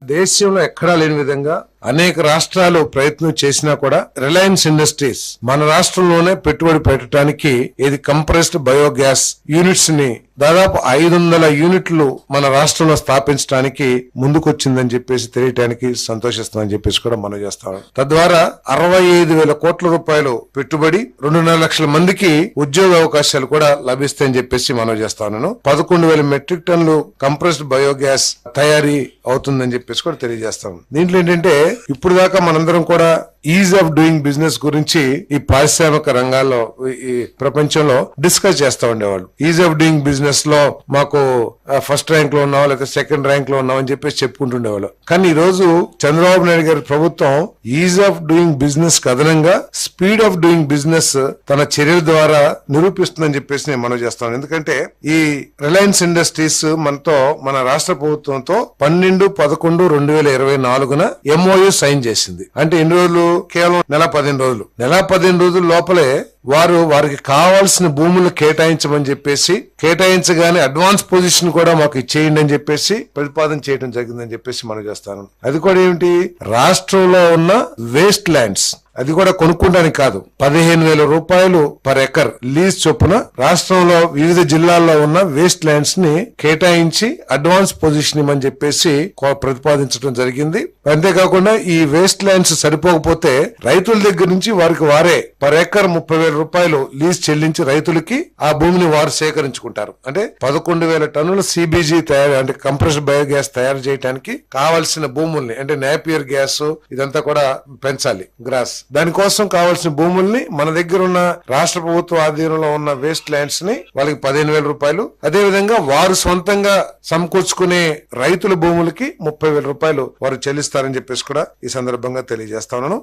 దేశంలో ఎక్కడా లేని విధంగా అనేక రాష్ట్రాలు ప్రయత్నం చేసినా కూడా రిలయన్స్ ఇండస్ట్రీస్ మన రాష్ట్రంలోనే పెట్టుబడి పెట్టడానికి ఇది కంప్రెస్డ్ బయోగ్యాస్ యూనిట్స్ ని దాదాపు 500 యూనిట్లు మన రాష్ట్రంలో స్థాపించడానికి ముందుకొచ్చిందని చెప్పేసి తెలియటానికి సంతోషిస్తామని చెప్పేసి కూడా మనం చేస్తాం. తద్వారా 65,000 కోట్ల రూపాయలు పెట్టుబడి 2.5 లక్షల మందికి ఉద్యోగ అవకాశాలు కూడా లభిస్తాయని చెప్పేసి మనం చేస్తాను. 11,000 మెట్రిక్ టన్నులు కంప్రెస్డ్ బయోగ్యాస్ తయారీ అవుతుందని చెప్పేసి కూడా తెలియజేస్తాం. దీంట్లో ఏంటంటే ఇప్పుడు దాకా మనందరం కూడా ఈజ్ ఆఫ్ డూయింగ్ బిజినెస్ గురించి ఈ పారిశ్రామిక రంగాల్లో ఈ ప్రపంచంలో డిస్కస్ చేస్తా ఉండేవాళ్ళు. ఈజ్ ఆఫ్ డూయింగ్ బిజినెస్ లో మాకు ఫస్ట్ ర్యాంక్ లో ఉన్నాం లేదా సెకండ్ ర్యాంక్ లో ఉన్నాం అని చెప్పేసి చెప్పుకుంటుండేవాళ్ళు. కానీ ఈ రోజు చంద్రబాబు నాయుడు గారి ప్రభుత్వం ఈజ్ ఆఫ్ డూయింగ్ బిజినెస్ కు అదనంగా స్పీడ్ ఆఫ్ డూయింగ్ బిజినెస్ తన చర్యల ద్వారా నిరూపిస్తుందని చెప్పేసి నేను మనం చేస్తాను. ఎందుకంటే ఈ రిలయన్స్ ఇండస్ట్రీస్ మనతో మన రాష్ట్ర ప్రభుత్వంతో 12/11/2024 MOU సైన్ చేసింది. అంటే ఎన్ని రోజులు? కేవలం నెల 15 రోజుల లోపలే వారికి కావాల్సిన భూములు కేటాయించమని చెప్పేసి కేటాయించగానే అడ్వాన్స్ పొజిషన్ కూడా మాకు ఇచ్చేయండి అని చెప్పేసి ప్రతిపాదన చేయడం జరిగిందని చెప్పేసి మనం చేస్తాను. అది కూడా ఏమిటి? రాష్ట్రంలో ఉన్న వేస్ట్ ల్యాండ్స్ అది కూడా కొనుక్కోవడానికి కాదు, 15,000 రూపాయలు పర్ ఎకర్ లీజ్ చొప్పున రాష్ట్రంలో వివిధ జిల్లాల్లో ఉన్న వేస్ట్ ల్యాండ్స్ ని కేటాయించి అడ్వాన్స్ పొజిషన్ ఇవ్వమని చెప్పేసి ప్రతిపాదించడం జరిగింది. అంతేకాకుండా ఈ వేస్ట్ ల్యాండ్స్ సరిపోకపోతే రైతుల దగ్గర నుంచి వారే పర్ ఎకర్ 30,000 రూపాయలు లీజ్ చెల్లించి రైతులకి ఆ భూమిని వారు సేకరించుకుంటారు. అంటే 11,000 టన్నుల CBG తయారు అంటే కంప్రెస్డ్ బయోగ్యాస్ తయారు చేయడానికి కావాల్సిన భూముల్ని అంటే నేపియర్ గ్యాస్ ఇదంతా కూడా పెంచాలి, గ్రాస్. దానికోసం కావాల్సిన భూముల్ని మన దగ్గర ఉన్న రాష్ట్ర ప్రభుత్వ ఆధీనంలో ఉన్న వేస్ట్ ల్యాండ్స్ ని వాళ్ళకి 15,000 రూపాయలు, అదే విధంగా వారు సొంతంగా సమకూర్చుకునే రైతుల భూములకి 30,000 రూపాయలు వారు చెల్లిస్తారని చెప్పేసి కూడా ఈ సందర్భంగా తెలియజేస్తా ఉన్నాను.